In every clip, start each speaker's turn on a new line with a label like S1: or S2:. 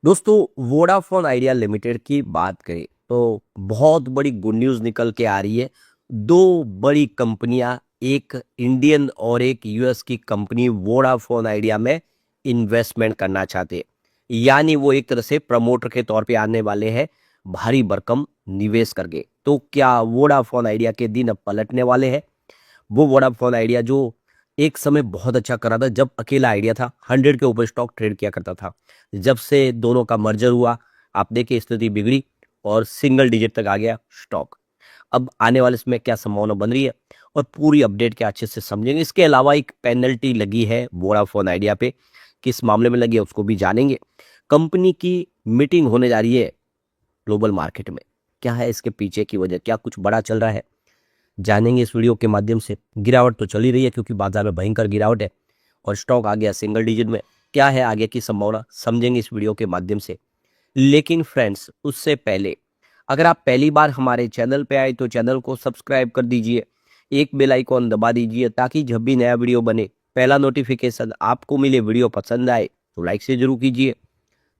S1: दोस्तों, Vodafone idea limited की बात करें तो बहुत बड़ी गुड न्यूज़ निकल के आ रही है। दो बड़ी कंपनियां, एक इंडियन और एक यूएस की कंपनी वोडाफोन आइडिया में इन्वेस्टमेंट करना चाहते हैं। यानी वो एक तरह से प्रमोटर के तौर पे आने वाले हैं, भारी भरकम निवेश करके। तो क्या वोडाफोन आइडिया के दिन अब पलटने वाले हैं? वो वोडाफोन आइडिया जो एक समय बहुत अच्छा कर रहा था, जब अकेला आइडिया था, 100 के ऊपर स्टॉक ट्रेड किया करता था। जब से दोनों का मर्जर हुआ, आप देखिए स्थिति बिगड़ी और सिंगल डिजिट तक आ गया स्टॉक। अब आने वाले इसमें क्या संभावना बन रही है और पूरी अपडेट क्या अच्छे से समझेंगे। इसके अलावा एक पेनल्टी लगी है वोडाफोन आइडिया पे, किस मामले में लगी है उसको भी जानेंगे। कंपनी की मीटिंग होने जा रही है ग्लोबल मार्केट में, क्या है इसके पीछे की वजह, क्या कुछ बड़ा चल रहा है, जानेंगे इस वीडियो के माध्यम से। गिरावट तो चल ही रही है क्योंकि बाजार में भयंकर गिरावट है और स्टॉक आ गया सिंगल डिजिट में। क्या है आगे की संभावना, समझेंगे इस वीडियो के माध्यम से। लेकिन फ्रेंड्स, उससे पहले अगर आप पहली बार हमारे चैनल पे आए तो चैनल को सब्सक्राइब कर दीजिए, एक बेल आइकॉन दबा दीजिए ताकि जब भी नया वीडियो बने पहला नोटिफिकेशन आपको मिले। वीडियो पसंद आए तो लाइक से जरूर कीजिए।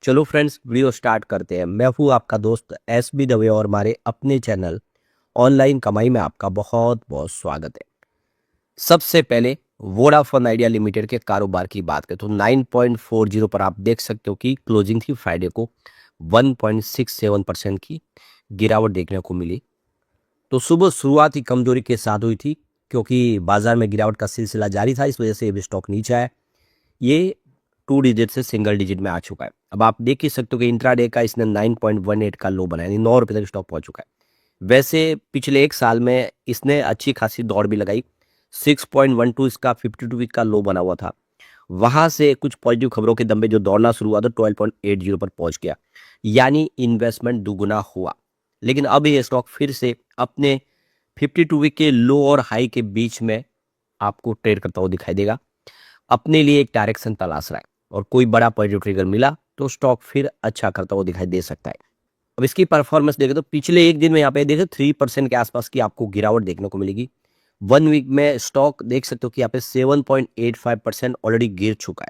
S1: चलो फ्रेंड्स, वीडियो स्टार्ट करते हैं। मैं हूँ आपका दोस्त SB दवे और हमारे अपने चैनल ऑनलाइन कमाई में आपका बहुत बहुत स्वागत है। सबसे पहले वोडाफोन आइडिया लिमिटेड के कारोबार की बात करें तो 9.40 पर आप देख सकते हो कि क्लोजिंग थी फ्राइडे को 1.67% की गिरावट देखने को मिली। तो सुबह शुरुआत ही कमजोरी के साथ हुई थी क्योंकि बाजार में गिरावट का सिलसिला जारी था, इस वजह से ये स्टॉक नीचे आया। ये 2 डिजिट से सिंगल डिजिट में आ चुका है। अब आप देख ही सकते हो कि इंट्राडे का इसने 9.18 का लो बनाया, यानी 9 रुपये तक स्टॉक पहुंच चुका है। वैसे पिछले एक साल में इसने अच्छी खासी दौड़ भी लगाई। 6.12 इसका 52 वीक का लो बना हुआ था। वहां से कुछ पॉजिटिव खबरों के दम पे जो दौड़ना शुरू हुआ तो 12.80 पर पहुंच गया, यानी इन्वेस्टमेंट दुगुना हुआ। लेकिन अब ये स्टॉक फिर से अपने 52 वीक के लो और हाई के बीच में आपको ट्रेड करता हुआ दिखाई देगा। अपने लिए एक डायरेक्शन तलाश रहा है और कोई बड़ा पॉजिटिव ट्रिगर मिला तो स्टॉक फिर अच्छा करता हुआ दिखाई दे सकता है। अब इसकी परफॉर्मेंस देखें तो पिछले एक दिन में यहाँ पे देखें 3% के आसपास की आपको गिरावट देखने को मिलेगी। 1 वीक में स्टॉक देख सकते हो कि यहाँ पे 7.85% ऑलरेडी गिर चुका है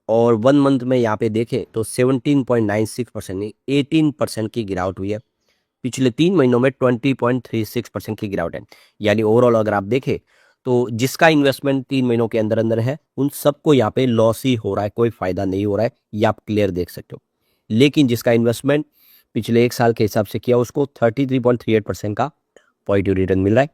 S1: और 1 मंथ में यहाँ पे देखें तो 17.96% नहीं 18% की गिरावट हुई है। पिछले 3 महीनों में 20.36% की गिरावट है। यानी ओवरऑल अगर आप देखें तो जिसका इन्वेस्टमेंट 3 महीनों के अंदर अंदर है उन सबको यहाँ पे लॉस ही हो रहा है, कोई फायदा नहीं हो रहा है, ये आप क्लियर देख सकते हो। लेकिन जिसका इन्वेस्टमेंट पिछले एक साल के हिसाब से किया उसको 33.38% का पॉजिटिव रिटर्न मिल रहा है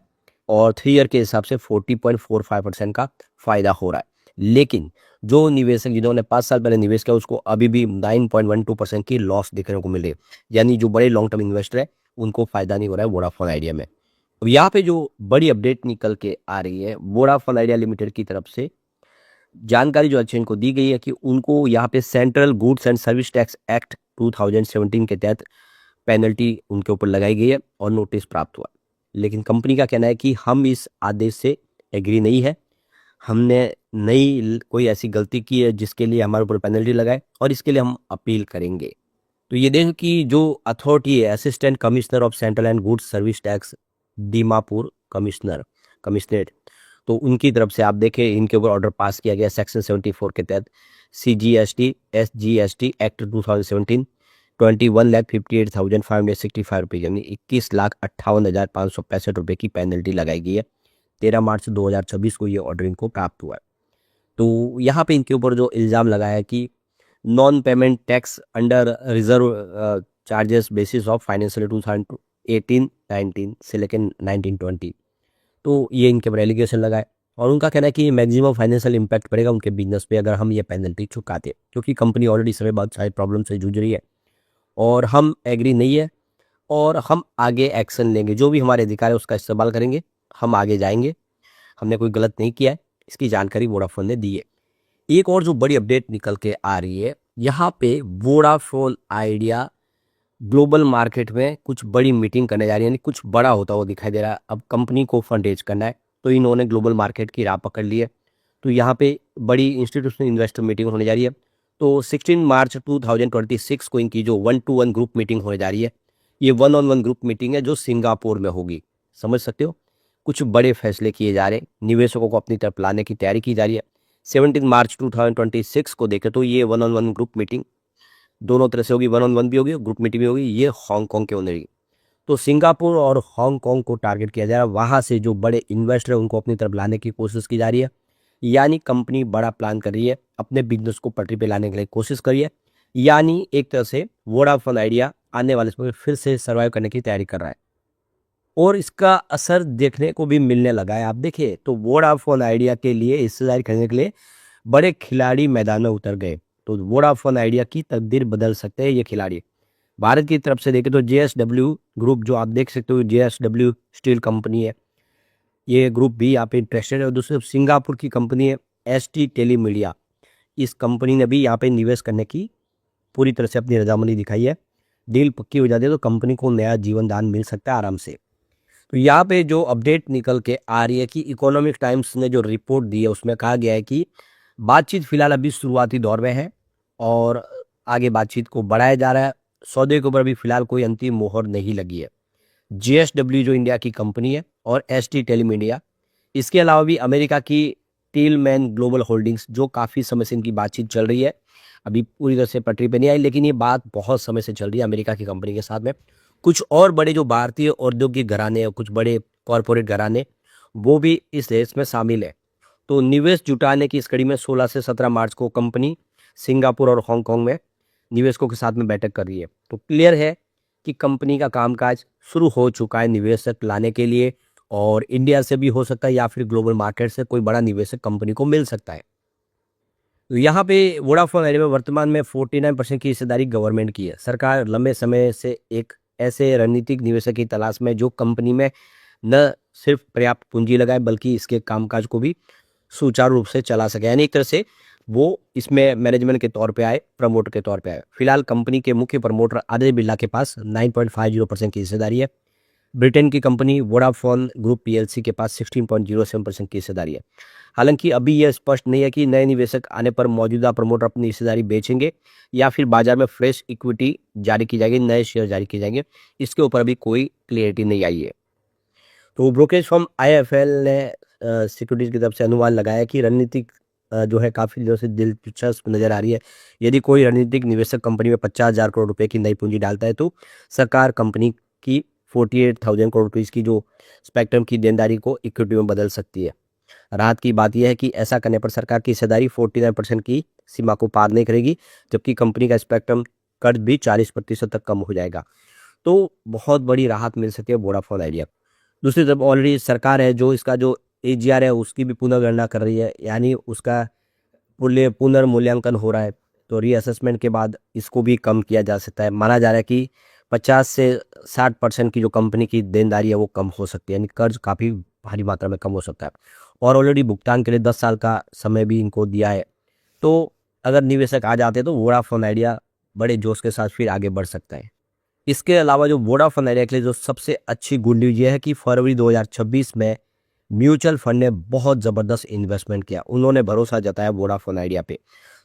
S1: और 3 ईयर के हिसाब से 40.45% का फायदा हो रहा है। लेकिन जो निवेशक जिन्होंने 5 साल पहले निवेश किया उसको अभी भी 9.12% की लॉस देखने को मिल रही है। यानी जो बड़े लॉन्ग टर्म इन्वेस्टर है उनको फायदा नहीं हो रहा है वोडाफोन आइडिया में। अब यहाँ पे जो बड़ी अपडेट निकल के आ रही है वोडाफोन आइडिया लिमिटेड की तरफ से, जानकारी जो अच्छे इनको दी गई है कि उनको यहाँ पे central goods and service tax act 2017 के तहत पेनल्टी उनके ऊपर लगाई गई है और नोटिस प्राप्त हुआ। लेकिन कंपनी का कहना है कि हम इस आदेश से एग्री नहीं है, हमने नई कोई ऐसी गलती की है जिसके लिए हमारे ऊपर पेनल्टी लगाए और इसके लिए हम अपील करेंगे। तो ये देखो कि जो अथॉरिटी है assistant commissioner of central and goods service tax Dimapur commissionerate, तो उनकी तरफ से आप देखें इनके ऊपर ऑर्डर पास किया गया सेक्शन 74 के तहत CGST SGST एक्ट 2017 21,58,565 रुपये, यानी 21,58,565 रुपये की पेनल्टी लगाई गई है। 13 मार्च 2026 को ये ऑर्डर इनको प्राप्त हुआ है। तो यहाँ पे इनके ऊपर जो इल्ज़ाम लगाया है कि non payment tax under reserve charges basis of financial 2018-19 से लेकर 1920, तो ये इनके ऊपर एलिगेशन लगाए और उनका कहना है कि मैक्सिमम फाइनेंशियल इम्पैक्ट पड़ेगा उनके बिजनेस पे अगर हम ये पेनल्टी चुकाते, क्योंकि कंपनी ऑलरेडी समय बहुत सारे प्रॉब्लम से जूझ रही है और हम एग्री नहीं है और हम आगे एक्शन लेंगे, जो भी हमारे अधिकार है उसका इस्तेमाल करेंगे, हम आगे जाएंगे, हमने कोई गलत नहीं किया है। इसकी जानकारी वोडाफोन ने दी है। एक और जो बड़ी अपडेट निकल के आ रही है, यहाँ पे वोडाफोन आइडिया ग्लोबल मार्केट में कुछ बड़ी मीटिंग करने जा रही है, यानी कुछ बड़ा होता हुआ दिखाई दे रहा है। अब कंपनी को फंड रेज करना है तो इन्होंने ग्लोबल मार्केट की राह पकड़ ली है। तो यहाँ पे बड़ी इंस्टीट्यूशनल इन्वेस्टर मीटिंग होने जा रही है। तो 16 मार्च 2026 को इनकी जो 1-to-1 ग्रुप मीटिंग होने जा रही है, ये 1-on-1 ग्रुप मीटिंग है जो सिंगापुर में होगी। समझ सकते हो, कुछ बड़े फैसले किए जा रहे हैं, निवेशकों को अपनी तरफ लाने की तैयारी की जा रही है। 17 मार्च 2026 को देखें तो ये 1-on-1 ग्रुप मीटिंग दोनों तरह से होगी, 1-on-1 भी होगी, ग्रुप मीटिंग भी होगी, ये हांगकांग के ओनर ही। तो सिंगापुर और हांगकांग को टारगेट किया जा रहा है, वहाँ से जो बड़े इन्वेस्टर है उनको अपनी तरफ लाने की कोशिश की जा रही है। यानी कंपनी बड़ा प्लान कर रही है, अपने बिजनेस को पटरी पे लाने के लिए कोशिश कर रही है। यानी एक तरह से वोडाफोन आइडिया आने वाले समय में फिर से सर्वाइव करने की तैयारी कर रहा है और इसका असर देखने को भी मिलने लगा है। आप देखिए तो वोडाफोन आइडिया के लिए हिस्सेदारी खरीदने के लिए बड़े खिलाड़ी मैदान में उतर गए। तो वोडाफोन आइडिया की तकदीर बदल सकते हैं ये खिलाड़ी। भारत की तरफ से देखें तो JSW ग्रुप, जो आप देख सकते हो JSW स्टील कंपनी है, ये ग्रुप भी यहाँ पे इंटरेस्टेड है। और दूसरी सिंगापुर की कंपनी है ST टेलीमीडिया, इस कंपनी ने भी यहाँ पे निवेश करने की पूरी तरह से अपनी रजामंदी दिखाई है। डील पक्की हो जाती है तो कंपनी को नया जीवन दान मिल सकता है आराम से। तो यहाँ पे जो अपडेट निकल के आ रही है कि इकोनॉमिक टाइम्स ने जो रिपोर्ट दी है उसमें कहा गया है कि बातचीत फिलहाल अभी शुरुआती दौर में है और आगे बातचीत को बढ़ाया जा रहा है। सौदे के ऊपर अभी फिलहाल कोई अंतिम मोहर नहीं लगी है। JSW जो इंडिया की कंपनी है और ST टेलीमीडिया, इसके अलावा भी अमेरिका की टीलमैन ग्लोबल होल्डिंग्स, जो काफ़ी समय से इनकी बातचीत चल रही है, अभी पूरी तरह से पटरी पे नहीं आई, लेकिन ये बात बहुत समय से चल रही है अमेरिका की कंपनी के साथ में। कुछ और बड़े जो भारतीय औद्योगिक घराने और कुछ बड़े कॉरपोरेट घराने वो भी इस रेस में शामिल है। तो निवेश जुटाने की इस कड़ी में 16 से 17 मार्च को कंपनी सिंगापुर और हांगकांग में निवेशकों के साथ में बैठक कर रही है। तो क्लियर है कि कंपनी का कामकाज शुरू हो चुका है निवेशक लाने के लिए, और इंडिया से भी हो सकता है या फिर ग्लोबल मार्केट से कोई बड़ा निवेशक कंपनी को मिल सकता है। तो यहाँ पे वोडाफोन आइडिया में वर्तमान में 49% की हिस्सेदारी गवर्नमेंट की है। सरकार लंबे समय से एक ऐसे रणनीतिक निवेशक की तलाश में जो कंपनी में न सिर्फ पर्याप्त पूंजी लगाए बल्कि इसके कामकाज को भी सुचारू रूप से चला सके। यानी एक तरह से वो इसमें मैनेजमेंट के तौर पे आए, प्रमोटर के तौर पे आए। फिलहाल कंपनी के मुख्य प्रमोटर आदित्य बिरला के पास 9.50% की हिस्सेदारी है। ब्रिटेन की कंपनी वोडाफोन ग्रुप PLC के पास 16.07% की हिस्सेदारी है। हालांकि अभी यह स्पष्ट नहीं है कि नए निवेशक आने पर मौजूदा प्रमोटर अपनी हिस्सेदारी बेचेंगे या फिर बाजार में फ्रेश इक्विटी जारी की जाएगी, नए शेयर जारी किए जाएंगे, इसके ऊपर अभी कोई क्लियरिटी नहीं आई है। तो ब्रोकरेज फर्म IIFL ने सिक्योरिटीज की तरफ से अनुमान लगाया कि रणनीतिक जो है काफ़ी दिनों से दिलचस्प नजर आ रही है। यदि कोई रणनीतिक निवेशक कंपनी में 50,000 करोड़ रुपए की नई पूंजी डालता है तो सरकार कंपनी की 48,000 करोड़ रुपये की जो स्पेक्ट्रम की देनदारी को इक्विटी में बदल सकती है। राहत की बात यह है कि ऐसा करने पर सरकार की हिस्सेदारी 49% की सीमा को पार नहीं करेगी, जबकि कंपनी का स्पेक्ट्रम कर्ज भी 40% तक कम हो जाएगा। तो बहुत बड़ी राहत मिल सकती है वोडाफोन आइडिया। दूसरी तरफ ऑलरेडी सरकार है जो इसका जो AGR है उसकी भी पुनर्गणना कर रही है, यानी उसका पुनर्मूल्यांकन हो रहा है। तो रीअसेसमेंट के बाद इसको भी कम किया जा सकता है। माना जा रहा है कि 50 से 60% की जो कंपनी की देनदारी है वो कम हो सकती है, यानी कर्ज काफ़ी भारी मात्रा में कम हो सकता है। और ऑलरेडी भुगतान के लिए 10 साल का समय भी इनको दिया है। तो अगर निवेशक आ जाते हैं तो वोडाफोन आइडिया बड़े जोश के साथ फिर आगे बढ़ सकता है। इसके अलावा जो वोडाफोन आइडिया के लिए जो सबसे अच्छी गुड न्यूज ये है कि फरवरी 2026 में म्यूचुअल फंड ने बहुत ज़बरदस्त इन्वेस्टमेंट किया। उन्होंने भरोसा जताया वोडाफोन आइडिया पे।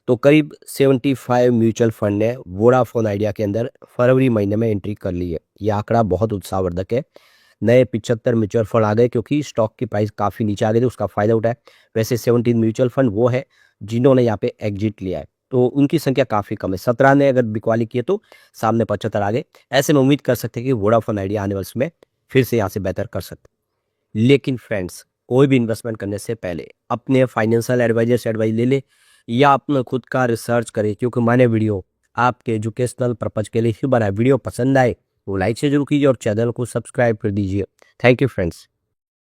S1: तो करीब 75 म्यूचुअल फंड ने वोडाफोन आइडिया के अंदर फरवरी महीने में एंट्री कर ली है। यह आंकड़ा बहुत उत्साहवर्धक है। नए 75 म्यूचुअल फंड आ गए क्योंकि स्टॉक की प्राइस काफ़ी नीचे आ गई थी, उसका फ़ायदा उठाया। वैसे 17 म्यूचुअल फंड वो है जिन्होंने यहाँ पे एग्जिट लिया है, तो उनकी संख्या काफ़ी कम है। 17 ने अगर बिकवाली किए तो सामने 75 आ गए। ऐसे में उम्मीद कर सकते हैं कि वोडाफोन आइडिया आने वाले समय फिर से यहाँ से बेहतर कर सकते। लेकिन फ्रेंड्स, कोई भी इन्वेस्टमेंट करने से पहले अपने फाइनेंशियल एडवाइजर से एडवाइस ले ले या अपना खुद का रिसर्च करें, क्योंकि मैंने वीडियो आपके एजुकेशनल पर्पज के लिए ही बनाया। वीडियो पसंद आए तो लाइक से जरूर कीजिए और चैनल को सब्सक्राइब कर दीजिए। Thank you friends.